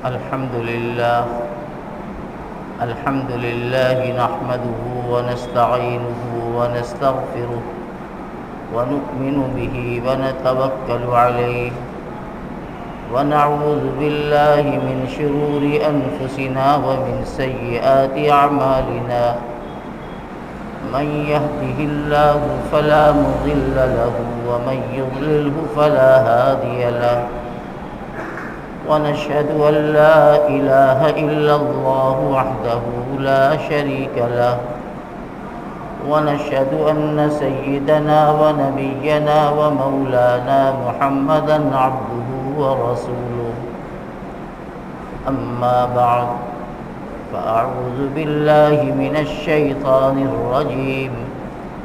الحمد لله نحمده ونستعينه ونستغفره ونؤمن به ونتوكل عليه ونعوذ بالله من شرور أنفسنا ومن سيئات أعمالنا من يهده الله فلا مضل له ومن يضلله فلا هادي له ونشهد أن لا إله إلا الله وحده لا شريك له ونشهد أن سيدنا ونبينا ومولانا محمدا عبده ورسوله أما بعد فأعوذ بالله من الشيطان الرجيم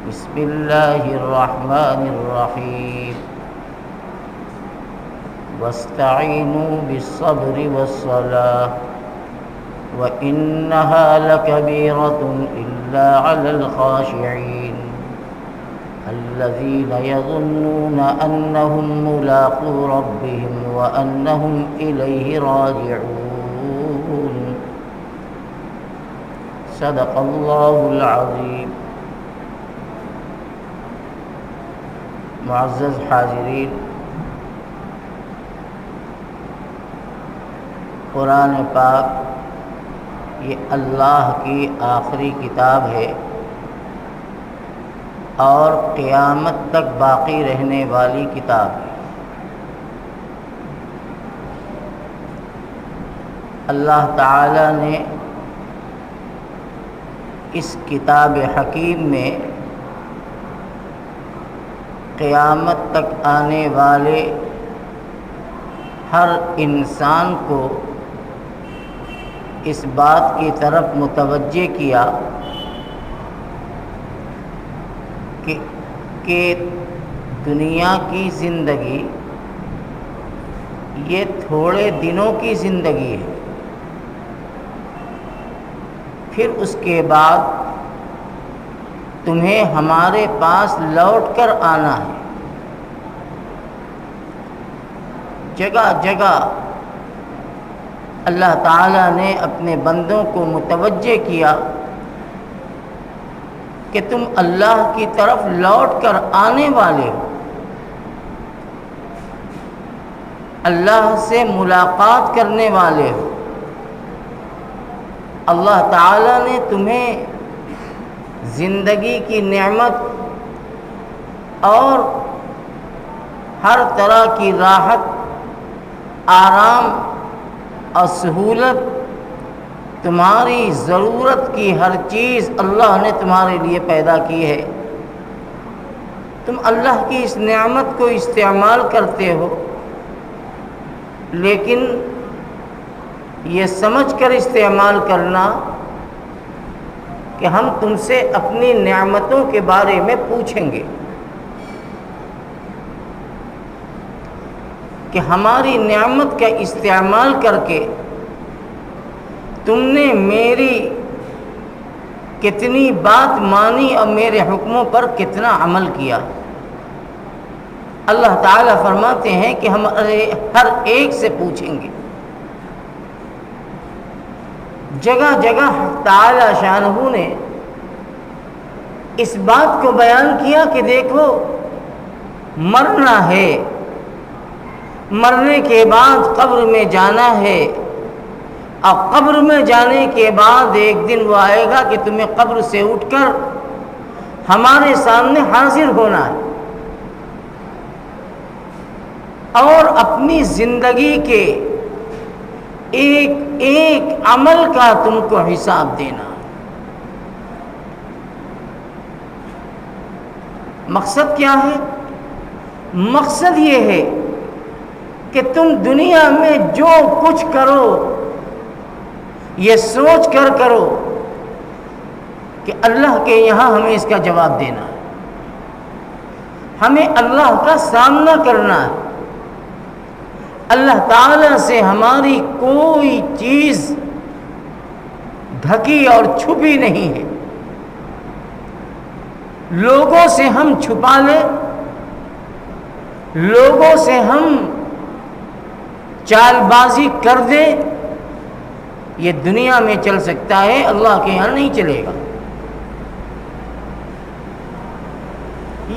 بسم الله الرحمن الرحيم واستعينوا بالصبر والصلاة وإنها لكبيرة إلا على الخاشعين الذين يظنون أنهم ملاقو ربهم وأنهم إليه راجعون صدق الله العظيم. معزز حاضرین، قرآن پاک یہ اللہ کی آخری کتاب ہے اور قیامت تک باقی رہنے والی کتاب ہے۔ اللہ تعالی نے اس کتاب حکیم میں قیامت تک آنے والے ہر انسان کو اس بات کی طرف متوجہ کیا کہ دنیا کی زندگی یہ تھوڑے دنوں کی زندگی ہے، پھر اس کے بعد تمہیں ہمارے پاس لوٹ کر آنا ہے۔ جگہ جگہ اللہ تعالیٰ نے اپنے بندوں کو متوجہ کیا کہ تم اللہ کی طرف لوٹ کر آنے والے ہو، اللہ سے ملاقات کرنے والے ہو۔ اللہ تعالیٰ نے تمہیں زندگی کی نعمت اور ہر طرح کی راحت، آرام اور سہولت، تمہاری ضرورت کی ہر چیز اللہ نے تمہارے لیے پیدا کی ہے۔ تم اللہ کی اس نعمت کو استعمال کرتے ہو، لیکن یہ سمجھ کر استعمال کرنا کہ ہم تم سے اپنی نعمتوں کے بارے میں پوچھیں گے کہ ہماری نعمت کا استعمال کر کے تم نے میری کتنی بات مانی اور میرے حکموں پر کتنا عمل کیا۔ اللہ تعالیٰ فرماتے ہیں کہ ہم ہر ایک سے پوچھیں گے۔ جگہ جگہ تعالی شانہ نے اس بات کو بیان کیا کہ دیکھو، مرنا ہے، مرنے کے بعد قبر میں جانا ہے، اور قبر میں جانے کے بعد ایک دن وہ آئے گا کہ تمہیں قبر سے اٹھ کر ہمارے سامنے حاضر ہونا ہے اور اپنی زندگی کے ایک ایک عمل کا تم کو حساب دینا۔ مقصد کیا ہے؟ مقصد یہ ہے کہ تم دنیا میں جو کچھ کرو یہ سوچ کر کرو کہ اللہ کے یہاں ہمیں اس کا جواب دینا ہے، ہمیں اللہ کا سامنا کرنا ہے۔ اللہ تعالیٰ سے ہماری کوئی چیز ڈھکی اور چھپی نہیں ہے۔ لوگوں سے ہم چھپا لیں، لوگوں سے ہم چال بازی کر دیں، یہ دنیا میں چل سکتا ہے، اللہ کے یہاں نہیں چلے گا۔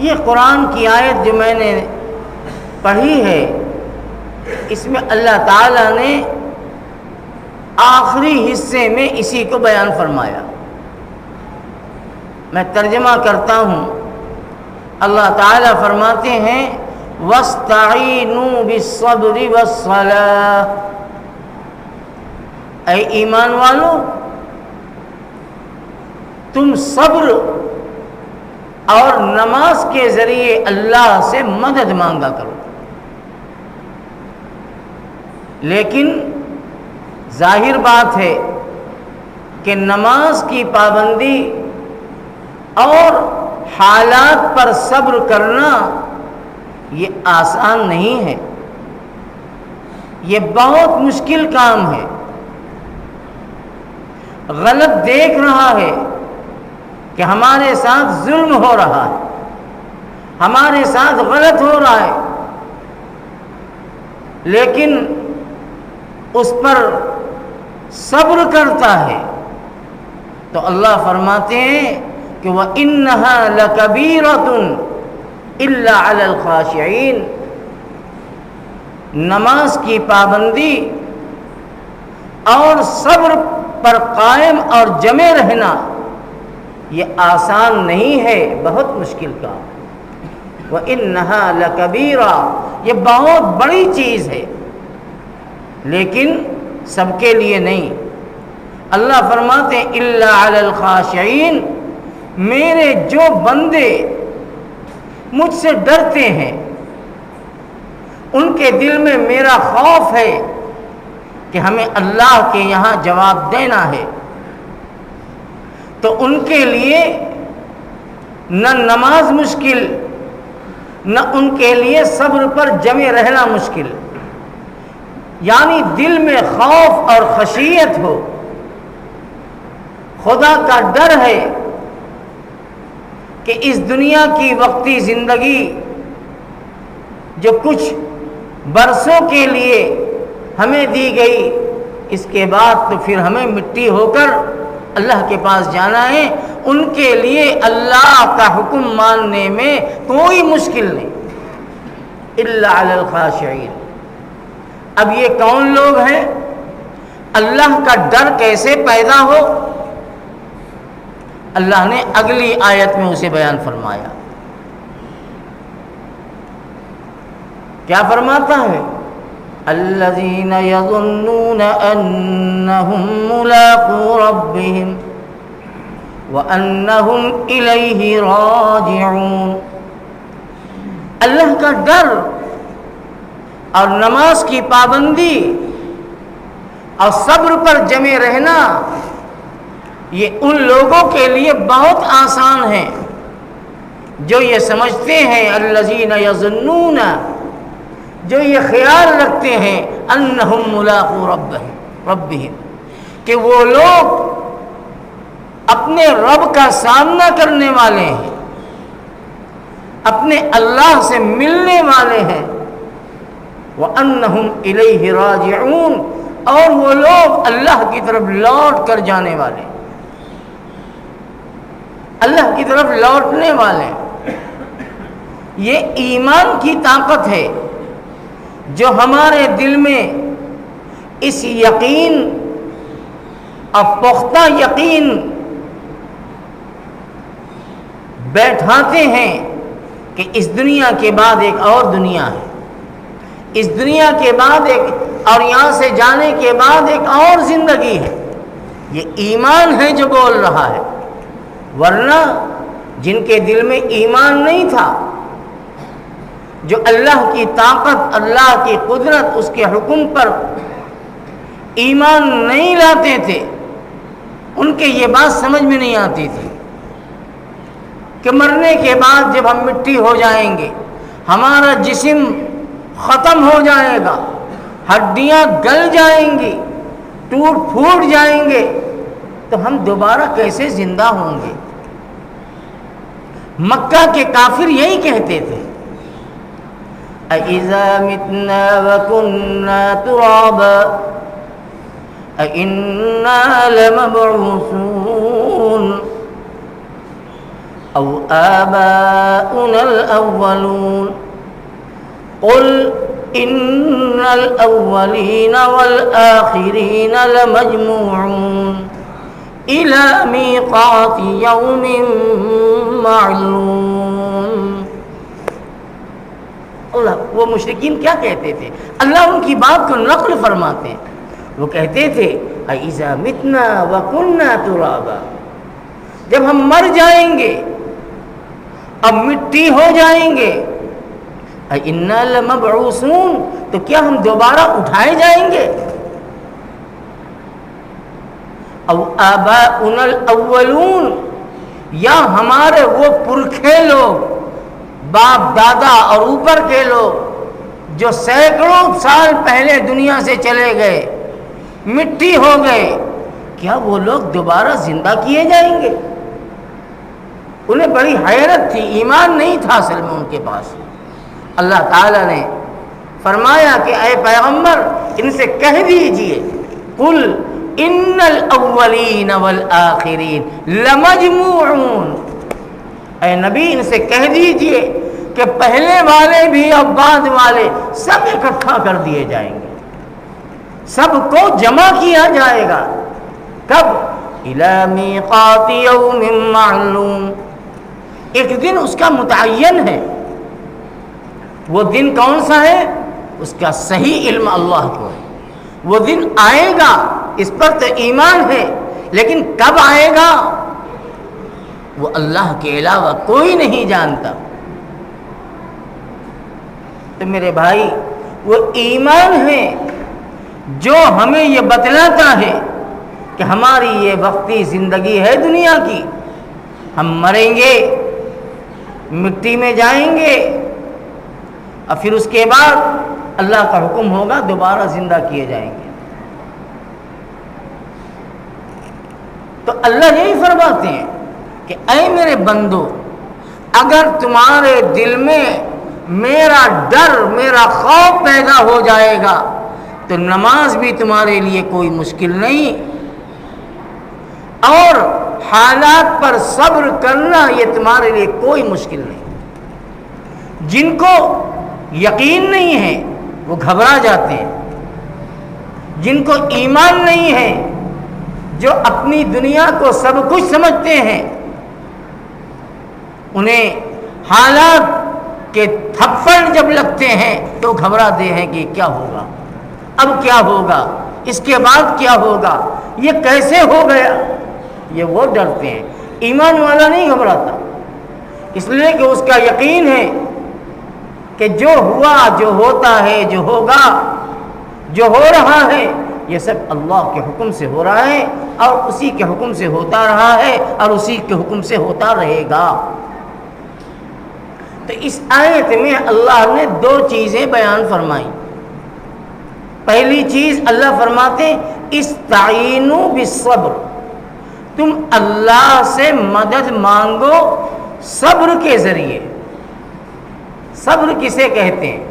یہ قرآن کی آیت جو میں نے پڑھی ہے، اس میں اللہ تعالیٰ نے آخری حصے میں اسی کو بیان فرمایا۔ میں ترجمہ کرتا ہوں۔ اللہ تعالیٰ فرماتے ہیں وَاسْتَعِینُوا بِالصَّبْرِ وَالصَّلَاةِ، اے ایمان والو تم صبر اور نماز کے ذریعے اللہ سے مدد مانگا کرو۔ لیکن ظاہر بات ہے کہ نماز کی پابندی اور حالات پر صبر کرنا یہ آسان نہیں ہے، یہ بہت مشکل کام ہے۔ غلط دیکھ رہا ہے کہ ہمارے ساتھ ظلم ہو رہا ہے، ہمارے ساتھ غلط ہو رہا ہے، لیکن اس پر صبر کرتا ہے تو اللہ فرماتے ہیں کہ وَإِنَّهَا لَكَبِيرَةٌ إِلَّا عَلَى الْخَاشِعِينَ، نماز کی پابندی اور صبر پر قائم اور جمے رہنا یہ آسان نہیں ہے، بہت مشکل کام۔ وَإِنَّهَا لَكَبِيرَةٌ، یہ بہت بڑی چیز ہے، لیکن سب کے لیے نہیں۔ اللہ فرماتے ہیں اِلَّا عَلَى الْخَاشِعِينَ، میرے جو بندے مجھ سے ڈرتے ہیں، ان کے دل میں میرا خوف ہے کہ ہمیں اللہ کے یہاں جواب دینا ہے، تو ان کے لیے نہ نماز مشکل، نہ ان کے لیے صبر پر جمے رہنا مشکل، یعنی دل میں خوف اور خشیت ہو، خدا کا ڈر ہے کہ اس دنیا کی وقتی زندگی جو کچھ برسوں کے لیے ہمیں دی گئی، اس کے بعد تو پھر ہمیں مٹی ہو کر اللہ کے پاس جانا ہے، ان کے لیے اللہ کا حکم ماننے میں کوئی مشکل نہیں۔ الا علی الخاشعین، اب یہ کون لوگ ہیں؟ اللہ کا ڈر کیسے پیدا ہو؟ اللہ نے اگلی آیت میں اسے بیان فرمایا۔ کیا فرماتا ہے؟ الذین یظنون انہم ملاقو ربہم وانہم الیہ راجعون، اللہ کا ڈر اور نماز کی پابندی اور صبر پر جمے رہنا یہ ان لوگوں کے لیے بہت آسان ہے جو یہ سمجھتے ہیں، الذین یظنون، جو یہ خیال رکھتے ہیں، انہم ملاقو ربہم، کہ وہ لوگ اپنے رب کا سامنا کرنے والے ہیں، اپنے اللہ سے ملنے والے ہیں، وانہم الیہ راجعون، اور وہ لوگ اللہ کی طرف لوٹ کر جانے والے، اللہ کی طرف لوٹنے والے۔ یہ ایمان کی طاقت ہے جو ہمارے دل میں اس یقین اور پختہ یقین بیٹھاتے ہیں کہ اس دنیا کے بعد ایک اور دنیا ہے، اس دنیا کے بعد ایک، اور یہاں سے جانے کے بعد ایک اور زندگی ہے۔ یہ ایمان ہے جو بول رہا ہے، ورنہ جن کے دل میں ایمان نہیں تھا، جو اللہ کی طاقت، اللہ کی قدرت، اس کے حکم پر ایمان نہیں لاتے تھے، ان کے یہ بات سمجھ میں نہیں آتی تھی کہ مرنے کے بعد جب ہم مٹی ہو جائیں گے، ہمارا جسم ختم ہو جائے گا، ہڈیاں گل جائیں گی، ٹوٹ پھوٹ جائیں گے، تو ہم دوبارہ کیسے زندہ ہوں گے؟ مکہ کے کافر یہی کہتے تھے، اَإِذَا مِتْنَا وَكُنَّا تُرَابًا أَإِنَّا لَمَبْعُوثُونَ أَوْ آبَاؤُنَا الْأَوَّلُونَ قُلْ إِنَّ الْأَوَّلِينَ وَالْآخِرِينَ لَمَجْمُوعُونَ إِلَى مِيقَاتِ يَوْمٍ مَّعْلُومٍ۔ اللہ، وہ مشرکین کیا کہتے تھے؟ اللہ ان کی بات کو نقل فرماتے ہیں۔ وہ کہتے تھے اِذَا مِتْنَا وَكُنَّا تُرَابًا، جب ہم مر جائیں گے، اب مٹی ہو جائیں گے، اِنَّا لَمَبْعُوثُونَ، تو کیا ہم دوبارہ اٹھائے جائیں گے؟ او آباؤنا الاولون، یا ہمارے وہ پرکھے لوگ، باپ دادا اور اوپر کے لوگ جو سینکڑوں سال پہلے دنیا سے چلے گئے، مٹی ہو گئے، کیا وہ لوگ دوبارہ زندہ کیے جائیں گے؟ انہیں بڑی حیرت تھی، ایمان نہیں تھا اصل میں ان کے پاس۔ اللہ تعالیٰ نے فرمایا کہ اے پیغمبر ان سے کہہ دیجئے، قل ان الاولین والآخرین لمجموعون، اے نبی ان سے کہہ دیجئے کہ پہلے والے بھی اور بعد والے سب اکٹھا کر دیے جائیں گے، سب کو جمع کیا جائے گا۔ کب؟ الی میقات یوم معلوم، ایک دن اس کا متعین ہے۔ وہ دن کون سا ہے؟ اس کا صحیح علم اللہ کو ہے۔ وہ دن آئے گا، اس پر تو ایمان ہے، لیکن کب آئے گا وہ اللہ کے علاوہ کوئی نہیں جانتا۔ تو میرے بھائی، وہ ایمان ہے جو ہمیں یہ بتلاتا ہے کہ ہماری یہ وقتی زندگی ہے دنیا کی، ہم مریں گے، مٹی میں جائیں گے، اور پھر اس کے بعد اللہ کا حکم ہوگا دوبارہ زندہ کیے جائیں گے۔ تو اللہ یہی فرماتے ہیں کہ اے میرے بندو، اگر تمہارے دل میں میرا ڈر، میرا خوف پیدا ہو جائے گا تو نماز بھی تمہارے لیے کوئی مشکل نہیں، اور حالات پر صبر کرنا یہ تمہارے لیے کوئی مشکل نہیں۔ جن کو یقین نہیں ہے وہ گھبرا جاتے ہیں، جن کو ایمان نہیں ہے، جو اپنی دنیا کو سب کچھ سمجھتے ہیں، انہیں حالات کے تھپڑ جب لگتے ہیں تو گھبراتے ہیں کہ کیا ہوگا، اب کیا ہوگا، اس کے بعد کیا ہوگا، یہ کیسے ہو گیا، یہ وہ ڈرتے ہیں۔ ایمان والا نہیں گھبراتا، اس لیے کہ اس کا یقین ہے کہ جو ہوا، جو ہوتا ہے، جو ہوگا، جو ہو رہا ہے، یہ سب اللہ کے حکم سے ہو رہا ہے، اور اسی کے حکم سے ہوتا رہا ہے، اور اسی کے حکم سے ہوتا رہے گا۔ تو اس آیت میں اللہ نے دو چیزیں بیان فرمائی۔ پہلی چیز اللہ فرماتے استعینوا بالصبر، تم اللہ سے مدد مانگو صبر کے ذریعے۔ صبر کسے کہتے ہیں؟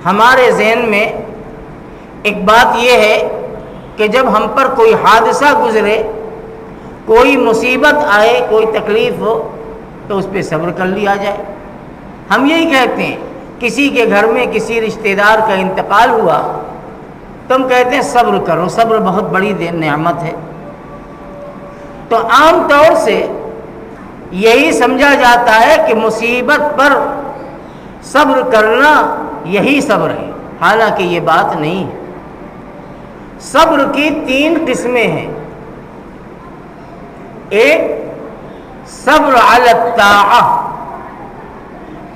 ہمارے ذہن میں ایک بات یہ ہے کہ جب ہم پر کوئی حادثہ گزرے، کوئی مصیبت آئے، کوئی تکلیف ہو تو اس پہ صبر کر لیا جائے۔ ہم یہی کہتے ہیں، کسی کے گھر میں کسی رشتہ دار کا انتقال ہوا تو ہم کہتے ہیں صبر کرو، صبر بہت بڑی نعمت ہے۔ تو عام طور سے یہی سمجھا جاتا ہے کہ مصیبت پر صبر کرنا یہی صبر ہے، حالانکہ یہ بات نہیں ہے۔ صبر کی تین قسمیں ہیں۔ ایک صبر علی الطاعہ،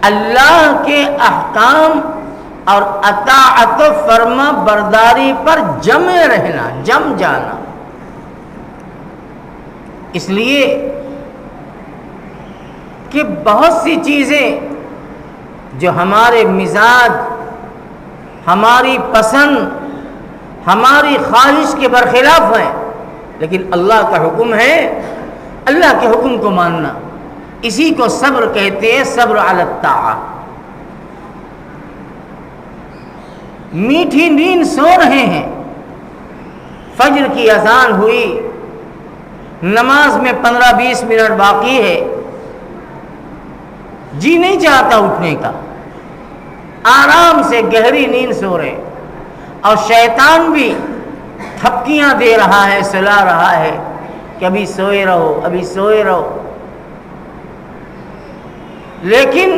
اللہ کے احکام اور اطاعت و فرما برداری پر جمے رہنا، جم جانا۔ اس لیے کہ بہت سی چیزیں جو ہمارے مزاج، ہماری پسند، ہماری خواہش کے برخلاف ہیں، لیکن اللہ کا حکم ہے، اللہ کے حکم کو ماننا، اسی کو صبر کہتے ہیں، صبر علی الطاعہ۔ میٹھی نیند سو رہے ہیں، فجر کی اذان ہوئی، نماز میں 15-20 منٹ باقی ہے، جی نہیں چاہتا اٹھنے کا، آرام سے گہری نیند سو رہے، اور شیطان بھی تھپکیاں دے رہا ہے، سلا رہا ہے کہ ابھی سوئے رہو، ابھی سوئے رہو. لیکن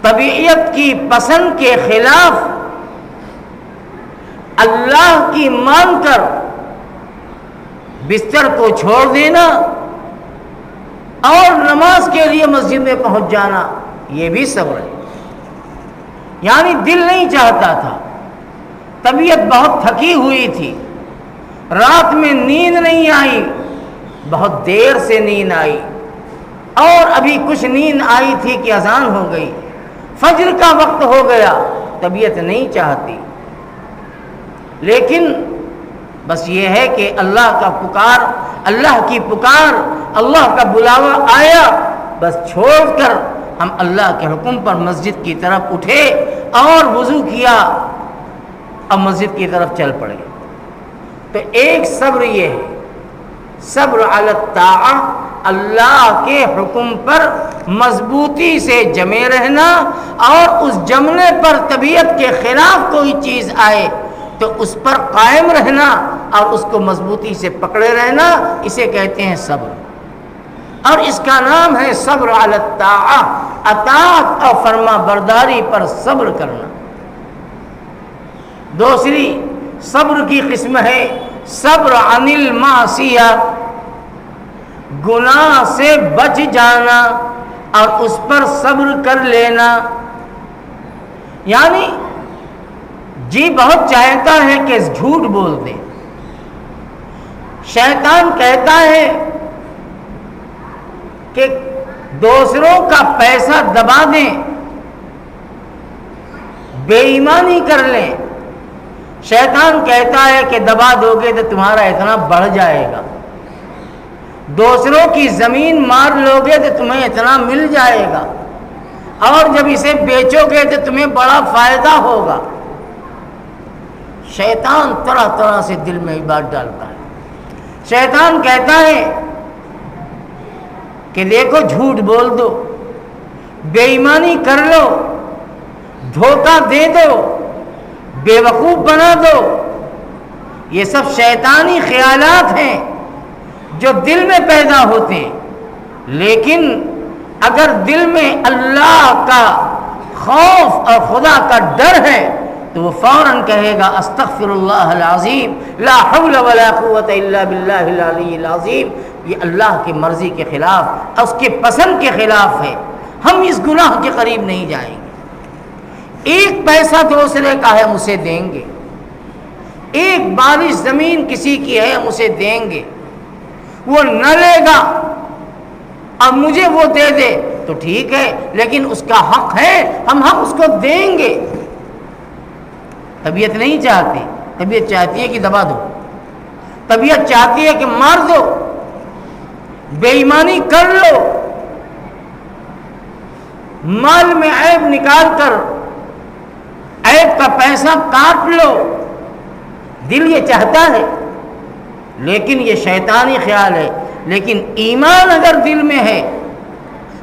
طبیعت کی پسند کے خلاف اللہ کی مان کر بستر کو چھوڑ دینا اور نماز کے لیے مسجد میں پہنچ جانا، یہ بھی صبر ہے. یعنی دل نہیں چاہتا تھا، طبیعت بہت تھکی ہوئی تھی، رات میں نیند نہیں آئی، بہت دیر سے نیند آئی، اور ابھی کچھ نیند آئی تھی کہ اذان ہو گئی، فجر کا وقت ہو گیا، طبیعت نہیں چاہتی. لیکن بس یہ ہے کہ اللہ کا پکار، اللہ کی پکار، اللہ کا بلاوا آیا، بس چھوڑ کر ہم اللہ کے حکم پر مسجد کی طرف اٹھے اور وضو کیا اور مسجد کی طرف چل پڑے. تو ایک صبر یہ ہے، صبر علی الطاعہ، اللہ کے حکم پر مضبوطی سے جمے رہنا، اور اس جمنے پر طبیعت کے خلاف کوئی چیز آئے تو اس پر قائم رہنا اور اس کو مضبوطی سے پکڑے رہنا، اسے کہتے ہیں صبر. اور اس کا نام ہے صبر علی الطاعہ، اطاعت اور فرما برداری پر صبر کرنا. دوسری صبر کی قسم ہے صبر عن المعصیہ، گناہ سے بچ جانا اور اس پر صبر کر لینا. یعنی جی بہت چاہتا ہے کہ جھوٹ بول دے، شیطان کہتا ہے کہ دوسروں کا پیسہ دبا دیں، بے ایمانی کر لیں. شیطان کہتا ہے کہ دبا دو گے تو تمہارا اتنا بڑھ جائے گا، دوسروں کی زمین مار لو گے تو تمہیں اتنا مل جائے گا، اور جب اسے بیچو گے تو تمہیں بڑا فائدہ ہوگا. شیطان طرح طرح سے دل میں بات ڈالتا ہے. شیطان کہتا ہے کہ دیکھو جھوٹ بول دو، بے ایمانی کر لو، دھوکہ دے دو، بے وقوف بنا دو. یہ سب شیطانی خیالات ہیں جو دل میں پیدا ہوتے ہیں. لیکن اگر دل میں اللہ کا خوف اور خدا کا ڈر ہے تو وہ فوراً کہے گا استغفر اللہ العظیم، لا حول ولا قوت الا باللہ العلی العظیم. یہ اللہ کی مرضی کے خلاف اور اس کے پسند کے خلاف ہے، ہم اس گناہ کے قریب نہیں جائیں گے. ایک پیسہ دوسرے کا ہے ہم اسے دیں گے، ایک بارش زمین کسی کی ہے ہم اسے دیں گے، وہ نہ لے گا اور مجھے وہ دے دے تو ٹھیک ہے، لیکن اس کا حق ہے، ہم حق اس کو دیں گے. طبیعت نہیں چاہتی، طبیعت چاہتی ہے کہ دبا دو، طبیعت چاہتی ہے کہ مار دو، بے ایمانی کر لو، مال میں عیب نکال کر عیب کا پیسہ کاٹ لو. دل یہ چاہتا ہے، لیکن یہ شیطانی خیال ہے. لیکن ایمان اگر دل میں ہے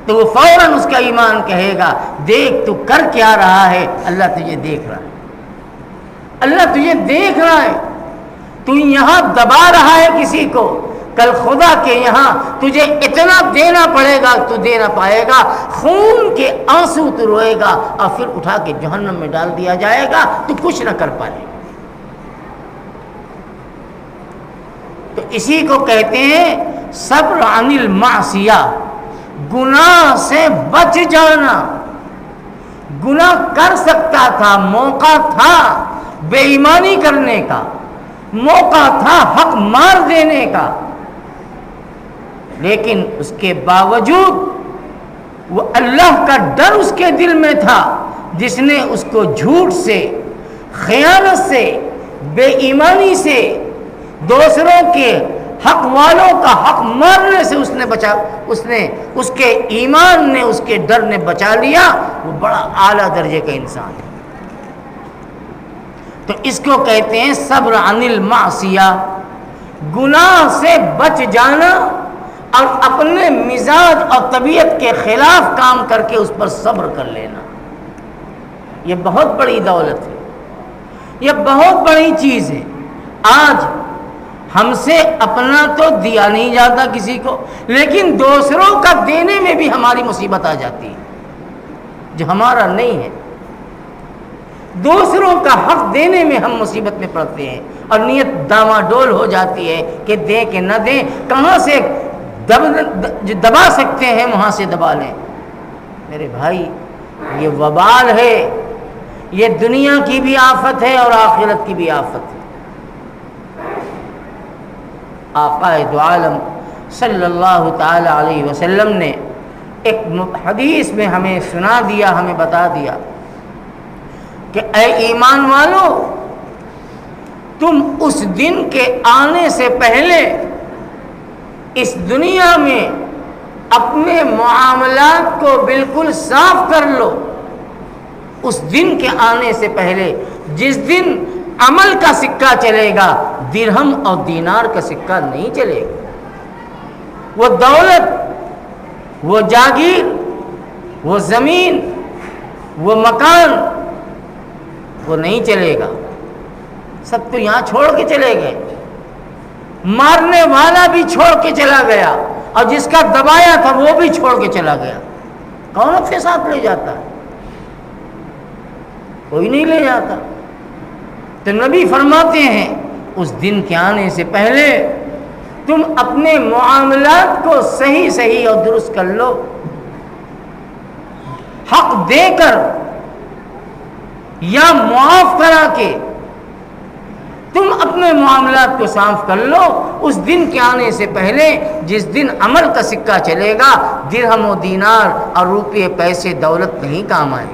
تو وہ فوراً اس کا ایمان کہے گا دیکھ تو کر کیا رہا ہے، اللہ تجھے دیکھ رہا ہے، اللہ تجھے دیکھ رہا ہے، تو یہاں دبا رہا ہے کسی کو، کل خدا کے یہاں تجھے اتنا دینا پڑے گا تو دے نہ پائے گا، خون کے آنسو تو روئے گا اور پھر اٹھا کے جہنم میں ڈال دیا جائے گا، تو کچھ نہ کر پائے. تو اسی کو کہتے ہیں صبر عن المعصیہ، گناہ سے بچ جانا. گناہ کر سکتا تھا، موقع تھا بے ایمانی کرنے کا، موقع تھا حق مار دینے کا، لیکن اس کے باوجود وہ اللہ کا ڈر اس کے دل میں تھا جس نے اس کو جھوٹ سے، خیانت سے، بے ایمانی سے، دوسروں کے حق والوں کا حق مارنے سے اس کے ایمان نے، اس کے ڈر نے بچا لیا. وہ بڑا اعلیٰ درجے کا انسان ہے. تو اس کو کہتے ہیں صبر عن المعصیہ، گناہ سے بچ جانا اور اپنے مزاج اور طبیعت کے خلاف کام کر کے اس پر صبر کر لینا۔ یہ بہت بڑی دولت ہے، یہ بہت بڑی چیز ہے۔ آج ہم سے اپنا تو دیا نہیں جاتا کسی کو، لیکن دوسروں کا دینے میں بھی ہماری مصیبت آ جاتی ہے جو ہمارا نہیں ہے۔ دوسروں کا حق دینے میں ہم مصیبت میں پڑتے ہیں اور نیت ڈاواڈول ہو جاتی ہے کہ دیں کہ نہ دیں، کہاں سے دبا سکتے ہیں وہاں سے دبا لیں۔ میرے بھائی، یہ وبال ہے، یہ دنیا کی بھی آفت ہے اور آخرت کی بھی آفت ہے۔ آقا دو عالم صلی اللہ تعالی علیہ وسلم نے ایک حدیث میں ہمیں سنا دیا، ہمیں بتا دیا کہ اے ایمان والو، تم اس دن کے آنے سے پہلے اس دنیا میں اپنے معاملات کو بالکل صاف کر لو۔ اس دن کے آنے سے پہلے، جس دن عمل کا سکہ چلے گا، درہم اور دینار کا سکہ نہیں چلے گا۔ وہ دولت، وہ جاگیر، وہ زمین، وہ مکان، وہ نہیں چلے گا۔ سب تو یہاں چھوڑ کے چلے گئے، مارنے والا بھی چھوڑ کے چلا گیا اور جس کا دبایا تھا وہ بھی چھوڑ کے چلا گیا۔ کون اپنے ساتھ لے جاتا ہے؟ کوئی نہیں لے جاتا۔ تو نبی فرماتے ہیں اس دن کے آنے سے پہلے تم اپنے معاملات کو صحیح اور درست کر لو، حق دے کر یا معاف کرا کے تم اپنے معاملات کو صاف کر لو۔ اس دن کے آنے سے پہلے جس دن عمل کا سکہ چلے گا، درہم و دینار اور روپے پیسے دولت نہیں کام آئے۔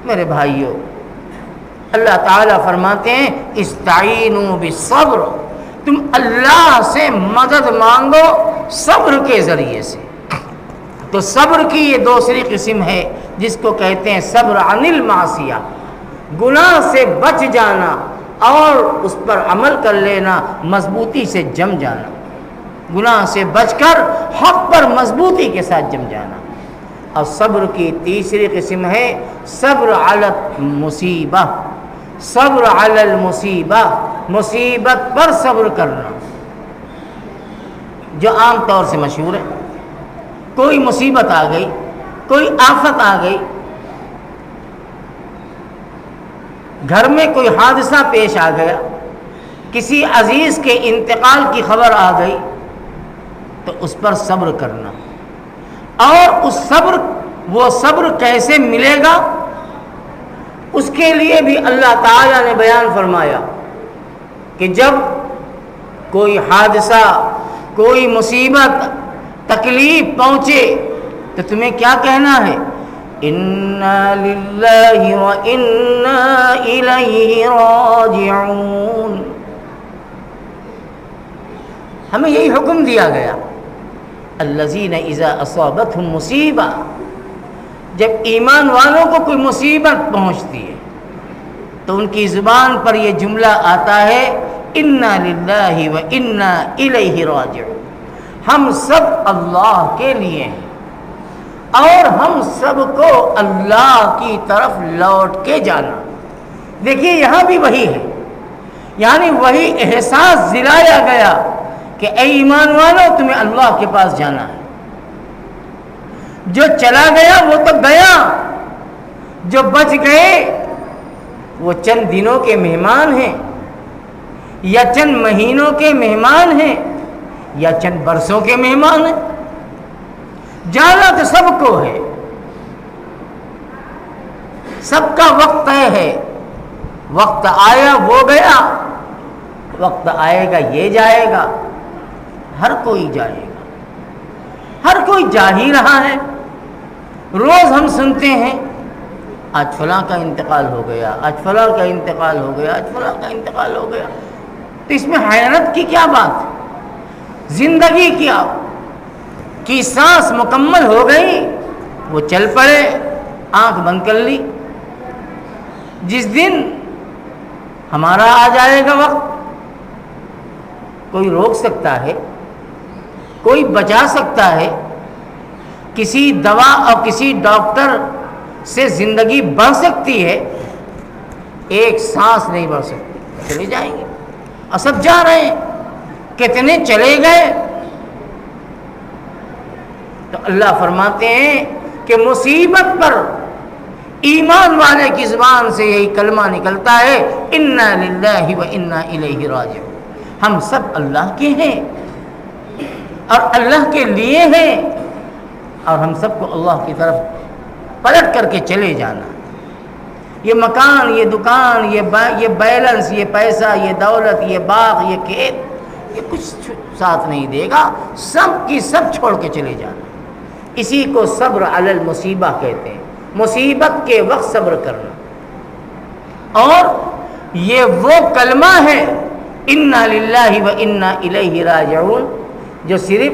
میرے بھائیو، اللہ تعالیٰ فرماتے ہیں استعینوا بالصبر، تم اللہ سے مدد مانگو صبر کے ذریعے سے۔ تو صبر کی یہ دوسری قسم ہے جس کو کہتے ہیں صبر عن المعصیہ، گناہ سے بچ جانا اور اس پر عمل کر لینا، مضبوطی سے جم جانا، گناہ سے بچ کر حق پر مضبوطی کے ساتھ جم جانا۔ اور صبر کی تیسری قسم ہے صبر علی المصیبہ، صبر علی المصیبہ، مصیبت پر صبر کرنا، جو عام طور سے مشہور ہے۔ کوئی مصیبت آ گئی، کوئی آفت آ گئی، گھر میں کوئی حادثہ پیش آ گیا، کسی عزیز کے انتقال کی خبر آ گئی، تو اس پر صبر کرنا۔ اور وہ صبر کیسے ملے گا، اس کے لیے بھی اللہ تعالیٰ نے بیان فرمایا کہ جب کوئی حادثہ، کوئی مصیبت، تکلیف پہنچے تو تمہیں کیا کہنا ہے؟ انا للہ و انا الیہ راجعون۔ ہمیں یہی حکم دیا گیا، الذین اذا اصابتہم مصیبہ، جب ایمان والوں کو کوئی مصیبت پہنچتی ہے تو ان کی زبان پر یہ جملہ آتا ہے انا للہ و انا الیہ راجعون، ہم سب اللہ کے لیے ہیں اور ہم سب کو اللہ کی طرف لوٹ کے جانا۔ دیکھیے یہاں بھی وہی ہے، یعنی وہی احساس دلایا گیا کہ اے ایمان والو تمہیں اللہ کے پاس جانا ہے۔ جو چلا گیا وہ تو گیا، جو بچ گئے وہ چند دنوں کے مہمان ہیں یا چند مہینوں کے مہمان ہیں یا چند برسوں کے مہمان ہیں۔ جانا تو سب کو ہے، سب کا وقت طے ہے، وقت آیا وہ گیا، وقت آئے گا یہ جائے گا، ہر کوئی جائے گا، ہر کوئی جا ہی رہا ہے۔ روز ہم سنتے ہیں آج فلاں کا انتقال ہو گیا، آج فلاں کا انتقال ہو گیا، آج فلاں کا انتقال ہو گیا۔ تو اس میں حیرت کی کیا بات ہے؟ زندگی کی سانس مکمل ہو گئی، وہ چل پڑے، آنکھ بند کر لی۔ جس دن ہمارا آ جائے گا وقت، کوئی روک سکتا ہے؟ کوئی بچا سکتا ہے؟ کسی دوا اور کسی ڈاکٹر سے زندگی بڑھ سکتی ہے؟ ایک سانس نہیں بڑھ سکتی، چلے جائیں گے، اور سب جا رہے ہیں، کتنے چلے گئے۔ تو اللہ فرماتے ہیں کہ مصیبت پر ایمان والے کی زبان سے یہی کلمہ نکلتا ہے، انا للہ و انا الیہ راجعون، ہم سب اللہ کے ہیں اور اللہ کے لیے ہیں، اور ہم سب کو اللہ کی طرف پلٹ کر کے چلے جانا۔ یہ مکان، یہ دکان، یہ بیلنس، یہ پیسہ، یہ دولت، یہ باغ، یہ کھیت، یہ کچھ ساتھ نہیں دے گا، سب کی سب چھوڑ کے چلے جانا۔ اسی کو صبر علی المصیبہ کہتے ہیں، مصیبت کے وقت صبر کرنا۔ اور یہ وہ کلمہ ہے انا للہ و انا الیہ راجعون جو صرف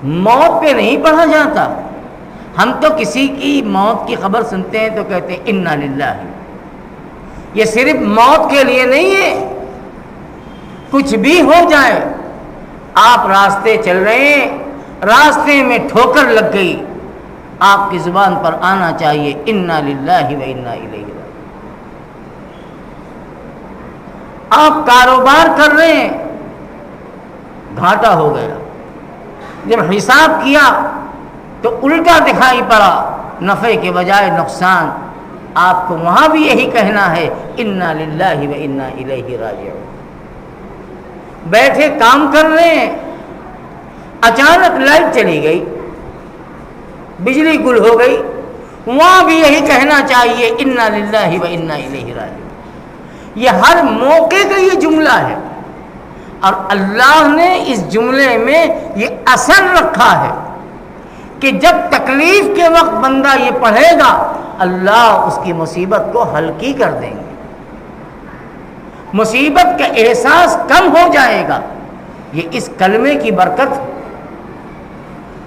موت پہ نہیں پڑھا جاتا۔ ہم تو کسی کی موت کی خبر سنتے ہیں تو کہتے ہیں انا للہ، یہ صرف موت کے لیے نہیں ہے، کچھ بھی ہو جائے، آپ راستے چل رہے ہیں، راستے میں ٹھوکر لگ گئی، آپ کی زبان پر آنا چاہیے انا للہ و انا الیہ راجعون۔ آپ کاروبار کر رہے ہیں، گھاٹا ہو گیا، جب حساب کیا تو الٹا دکھائی پڑا، نفع کے بجائے نقصان، آپ کو وہاں بھی یہی کہنا ہے انا للہ و انا الیہ راجعون۔ بیٹھے کام کر رہے ہیں، اچانک لائٹ چلی گئی، بجلی گل ہو گئی، وہاں بھی یہی کہنا چاہیے انا للہ و انا الیہ راجعون۔ یہ ہر موقع کا یہ جملہ ہے، اور اللہ نے اس جملے میں یہ اثر رکھا ہے کہ جب تکلیف کے وقت بندہ یہ پڑھے گا، اللہ اس کی مصیبت کو ہلکی کر دیں گے، مصیبت کا احساس کم ہو جائے گا، یہ اس کلمے کی برکت۔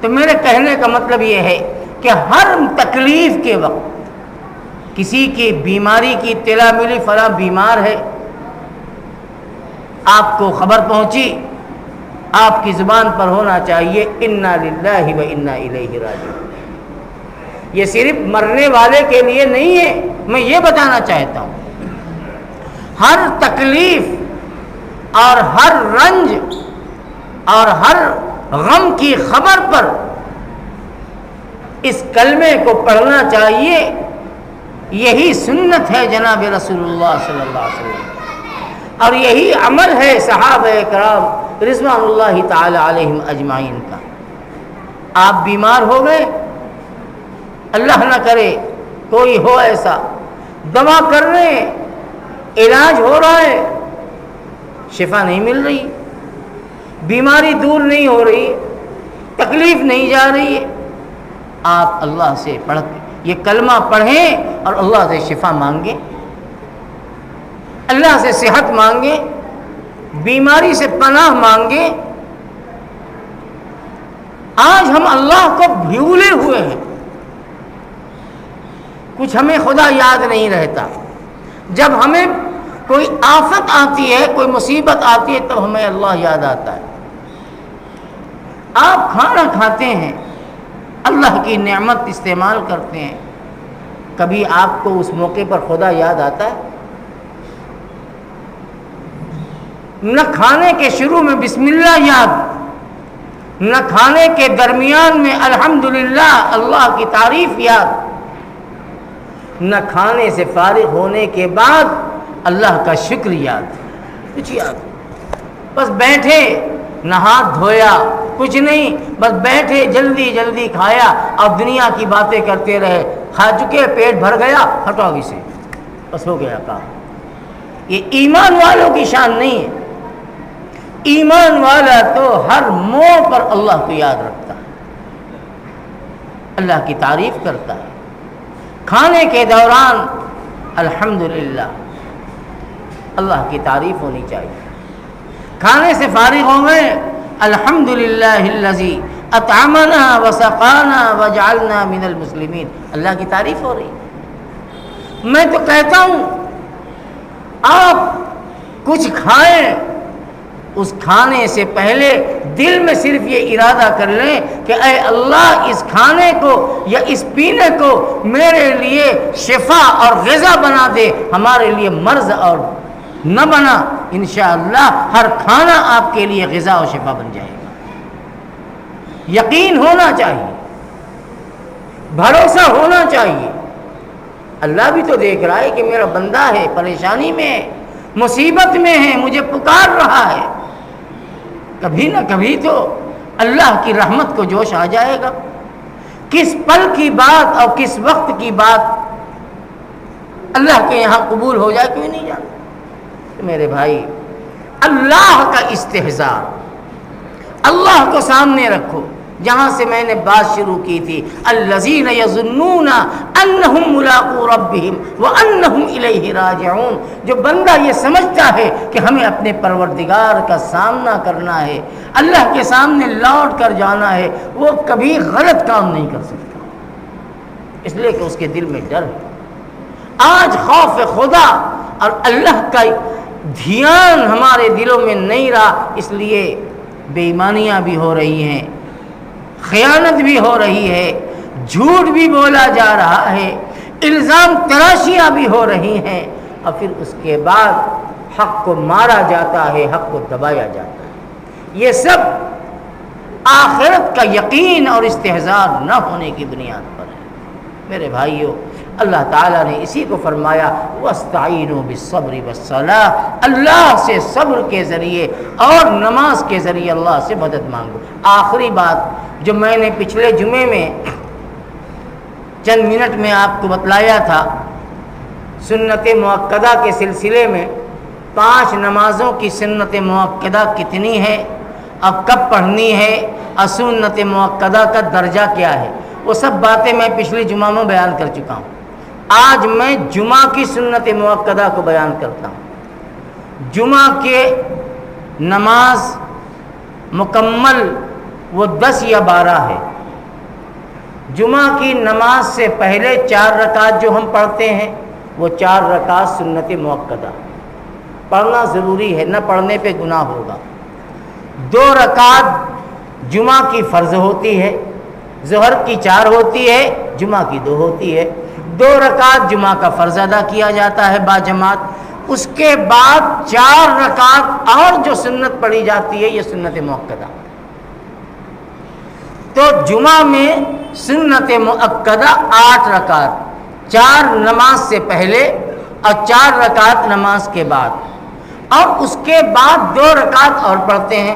تو میرے کہنے کا مطلب یہ ہے کہ ہر تکلیف کے وقت، کسی کی بیماری کی اطلاع ملی فلاں بیمار ہے، آپ کو خبر پہنچی، آپ کی زبان پر ہونا چاہیے انا للہ و انا الیہ راجعون۔ یہ صرف مرنے والے کے لیے نہیں ہے، میں یہ بتانا چاہتا ہوں، ہر تکلیف اور ہر رنج اور ہر غم کی خبر پر اس کلمے کو پڑھنا چاہیے۔ یہی سنت ہے جناب رسول اللہ صلی اللہ علیہ وسلم، اور یہی عمل ہے صحابہ کرام رضوان اللہ تعالی علیہم اجمعین کا۔ آپ بیمار ہو گئے، اللہ نہ کرے کوئی ہو ایسا، دوا کر رہے ہیں، علاج ہو رہا ہے، شفا نہیں مل رہی، بیماری دور نہیں ہو رہی، تکلیف نہیں جا رہی ہے، آپ اللہ سے پڑھ یہ کلمہ پڑھیں اور اللہ سے شفا مانگیں، اللہ سے صحت مانگیں، بیماری سے پناہ مانگیں۔ آج ہم اللہ کو بھولے ہوئے ہیں، کچھ ہمیں خدا یاد نہیں رہتا، جب ہمیں کوئی آفت آتی ہے، کوئی مصیبت آتی ہے، تب ہمیں اللہ یاد آتا ہے۔ آپ کھانا کھاتے ہیں، اللہ کی نعمت استعمال کرتے ہیں، کبھی آپ کو اس موقع پر خدا یاد آتا ہے؟ نہ کھانے کے شروع میں بسم اللہ یاد، نہ کھانے کے درمیان میں الحمدللہ اللہ کی تعریف یاد، نہ کھانے سے فارغ ہونے کے بعد اللہ کا شکر یاد، کچھ یاد، بس بیٹھے، نہ ہاتھ دھویا، کچھ نہیں، بس بیٹھے، جلدی جلدی کھایا اور دنیا کی باتیں کرتے رہے، کھا چکے، پیٹ بھر گیا، ہٹو آگے سے، بس ہو گیا کام۔ یہ ایمان والوں کی شان نہیں ہے۔ ایمان والا تو ہر موڑ پر اللہ کو یاد رکھتا ہے، اللہ کی تعریف کرتا ہے، کھانے کے دوران الحمدللہ اللہ کی تعریف ہونی چاہیے، کھانے سے فارغ ہو گئے الحمدللہ الذی اطعمنا وسقانا وجعلنا من المسلمین، اللہ کی تعریف ہو رہی ہے۔ میں تو کہتا ہوں آپ کچھ کھائیں، اس کھانے سے پہلے دل میں صرف یہ ارادہ کر لیں کہ اے اللہ اس کھانے کو یا اس پینے کو میرے لیے شفا اور غذا بنا دے، ہمارے لیے مرض اور نہ بنا۔ انشاءاللہ ہر کھانا آپ کے لیے غذا اور شفا بن جائے گا۔ یقین ہونا چاہیے، بھروسہ ہونا چاہیے۔ اللہ بھی تو دیکھ رہا ہے کہ میرا بندہ ہے، پریشانی میں ہے، مصیبت میں ہے، مجھے پکار رہا ہے۔ کبھی نہ کبھی تو اللہ کی رحمت کو جوش آ جائے گا۔ کس پل کی بات اور کس وقت کی بات اللہ کے یہاں قبول ہو جائے کوئی نہیں جانتا۔ میرے بھائی، اللہ کا استحضار، اللہ کو سامنے رکھو۔ جہاں سے میں نے بات شروع کی تھی، الذین یظنون انہم ملاقو ربہم وانہم الیہ راجعون، جو بندہ یہ سمجھتا ہے کہ ہمیں اپنے پروردگار کا سامنا کرنا ہے، اللہ کے سامنے لوٹ کر جانا ہے، وہ کبھی غلط کام نہیں کر سکتا، اس لیے کہ اس کے دل میں ڈر ہے۔ آج خوف خدا اور اللہ کا دھیان ہمارے دلوں میں نہیں رہا، اس لیے بے ایمانیاں بھی ہو رہی ہیں، خیانت بھی ہو رہی ہے، جھوٹ بھی بولا جا رہا ہے، الزام تراشیاں بھی ہو رہی ہیں، اور پھر اس کے بعد حق کو مارا جاتا ہے، حق کو دبایا جاتا ہے۔ یہ سب آخرت کا یقین اور استحضار نہ ہونے کی بنیاد پر ہے۔ میرے بھائیوں، اللہ تعالیٰ نے اسی کو فرمایا وَاسْتَعِينُوا بِالصَّبْرِ وَالصَّلَاةِ، اللہ سے صبر کے ذریعے اور نماز کے ذریعے اللہ سے مدد مانگو۔ آخری بات جو میں نے پچھلے جمعے میں چند منٹ میں آپ کو بتلایا تھا، سنت مؤکدہ کے سلسلے میں 5 نمازوں کی سنت مؤکدہ کتنی ہے اور کب پڑھنی ہے اور سنت مؤکدہ کا درجہ کیا ہے، وہ سب باتیں میں پچھلے جمعہ میں بیان کر چکا ہوں۔ آج میں جمعہ کی سنت مؤکدہ کو بیان کرتا ہوں۔ جمعہ کے نماز مکمل وہ 10 یا 12 ہے۔ جمعہ کی نماز سے پہلے 4 رکعت جو ہم پڑھتے ہیں وہ 4 رکعت سنت مؤکدہ پڑھنا ضروری ہے، نہ پڑھنے پہ گناہ ہوگا۔ 2 رکعت جمعہ کی فرض ہوتی ہے، ظہر کی 4 ہوتی ہے، جمعہ کی 2 ہوتی ہے۔ 2 رکعت جمعہ کا فرض ادا کیا جاتا ہے با جماعت، اس کے بعد 4 رکعت اور جو سنت پڑھی جاتی ہے یہ سنت مؤکدہ۔ تو جمعہ میں سنت مؤکدہ 8 رکعت، 4 نماز سے پہلے اور 4 رکعت نماز کے بعد، اور اس کے بعد 2 رکعت اور پڑھتے ہیں،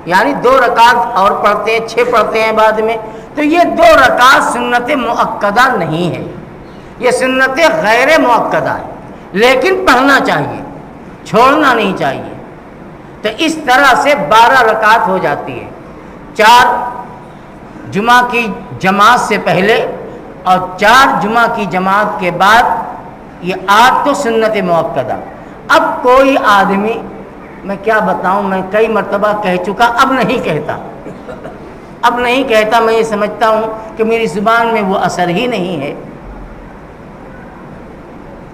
یعنی 2 رکعت اور پڑھتے ہیں، 6 پڑھتے ہیں بعد میں۔ تو یہ 2 رکعت سنت مؤکدہ نہیں ہے، یہ سنت غیر مؤکدہ ہے، لیکن پڑھنا چاہیے، چھوڑنا نہیں چاہیے۔ تو اس طرح سے 12 رکعت ہو جاتی ہے، 4 جمعہ کی جماعت سے پہلے اور 4 جمعہ کی جماعت کے بعد، یہ 8 تو سنت مؤکدہ۔ اب کوئی آدمی، میں کیا بتاؤں، میں کئی مرتبہ کہہ چکا، اب نہیں کہتا، میں یہ سمجھتا ہوں کہ میری زبان میں وہ اثر ہی نہیں ہے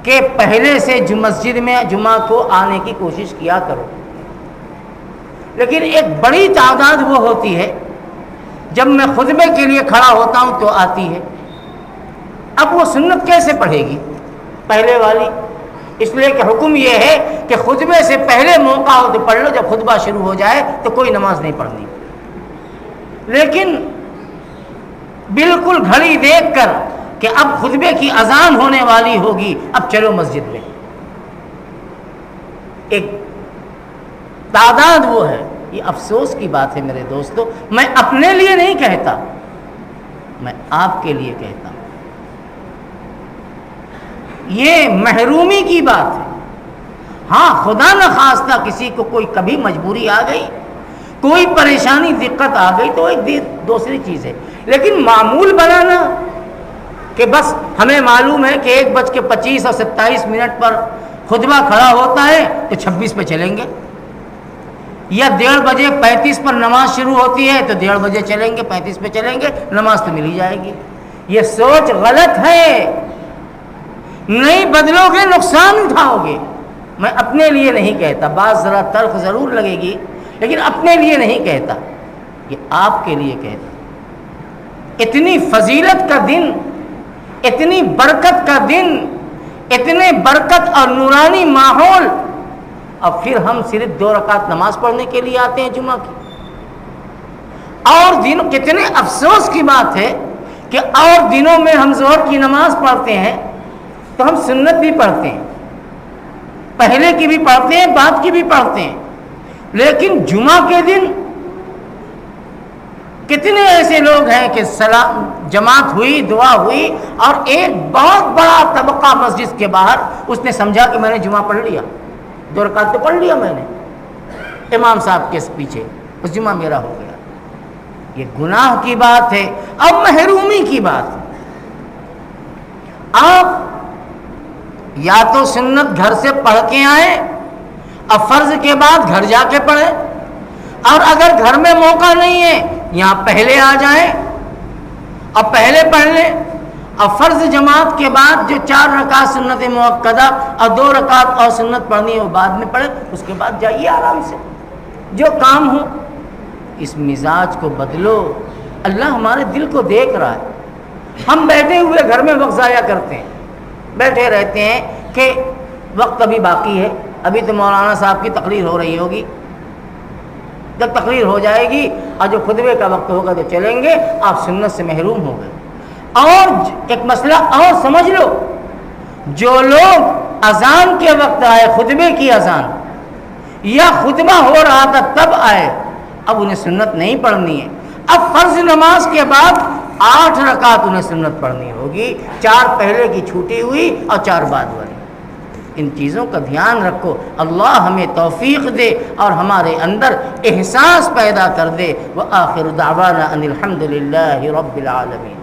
کہ پہلے سے مسجد میں جمعہ کو آنے کی کوشش کیا کرو، لیکن ایک بڑی تعداد وہ ہوتی ہے جب میں خطبے کے لیے کھڑا ہوتا ہوں تو آتی ہے۔ اب وہ سنت کیسے پڑھے گی پہلے والی؟ اس لیے کہ حکم یہ ہے کہ خطبے سے پہلے موقع ہو تو پڑھ لو، جب خطبہ شروع ہو جائے تو کوئی نماز نہیں پڑھنی۔ لیکن بالکل گھڑی دیکھ کر کہ اب خطبے کی اذان ہونے والی ہوگی، اب چلو مسجد میں، ایک تعداد وہ ہے۔ یہ افسوس کی بات ہے میرے دوستو، میں اپنے لیے نہیں کہتا، میں آپ کے لیے کہتا ہوں، یہ محرومی کی بات ہے۔ ہاں خدا نخواستہ کسی کو کوئی کبھی مجبوری آ گئی، کوئی پریشانی دقت آ گئی تو ایک دوسری چیز ہے، لیکن معمول بنانا کہ بس ہمیں معلوم ہے کہ 1:25 اور 27 پر خطبہ کھڑا ہوتا ہے تو 26 پہ چلیں گے، یا 1:35 پر نماز شروع ہوتی ہے تو 1:30 چلیں گے، 35 پہ چلیں گے، نماز تو مل ہی جائے گی۔ یہ سوچ غلط ہے، نہیں بدلو گے نقصان اٹھاؤ گے۔ میں اپنے لیے نہیں کہتا، بات ذرا تلخ ضرور لگے گی لیکن اپنے لیے نہیں کہتا، یہ آپ کے لیے کہتا۔ اتنی فضیلت کا دن، اتنی برکت کا دن، اتنے برکت اور نورانی ماحول، اور پھر ہم صرف 2 رکعت نماز پڑھنے کے لیے آتے ہیں جمعہ کی۔ اور دن کتنے افسوس کی بات ہے کہ اور دنوں میں ہم ظہر کی نماز پڑھتے ہیں تو ہم سنت بھی پڑھتے ہیں، پہلے کی بھی پڑھتے ہیں، بعد کی بھی پڑھتے ہیں، لیکن جمعہ کے دن کتنے ایسے لوگ ہیں کہ جماعت ہوئی، دعا ہوئی، اور ایک بہت بڑا طبقہ مسجد کے باہر اس نے سمجھا کہ میں نے جمعہ پڑھ لیا، 2 رکعت تو پڑھ لیا میں نے امام صاحب کے پیچھے، اس جمعہ میرا ہو گیا۔ یہ گناہ کی بات ہے، اب محرومی کی بات ہے۔ آپ یا تو سنت گھر سے پڑھ کے آئیں اور فرض کے بعد گھر جا کے پڑھیں، اور اگر گھر میں موقع نہیں ہے یہاں پہلے آ جائیں اور پہلے پڑھ لیں، اور فرض جماعت کے بعد جو 4 رکعت سنت مؤکدہ اور 2 رکعت اور سنت پڑھنی ہے وہ بعد میں پڑھیں، اس کے بعد جائیے آرام سے جو کام ہو۔ اس مزاج کو بدلو، اللہ ہمارے دل کو دیکھ رہا ہے۔ ہم بیٹھے ہوئے گھر میں وقت ضائع کرتے ہیں، بیٹھے رہتے ہیں کہ وقت ابھی باقی ہے، ابھی تو مولانا صاحب کی تقریر ہو رہی ہوگی، جب تقریر ہو جائے گی اور جو خطبے کا وقت ہوگا تو چلیں گے، آپ سنت سے محروم ہو گئے۔ اور ایک مسئلہ اور سمجھ لو، جو لوگ اذان کے وقت آئے، خطبے کی اذان یا خطبہ ہو رہا تھا تب آئے، اب انہیں سنت نہیں پڑھنی ہے۔ اب فرض نماز کے بعد 8 رکعت انہیں سنت پڑھنی ہوگی، 4 پہلے کی چھوٹی ہوئی اور 4 بعد والی۔ ان چیزوں کا دھیان رکھو، اللہ ہمیں توفیق دے اور ہمارے اندر احساس پیدا کر دے۔ وآخر دعوانا ان الحمد للہ رب العالمین۔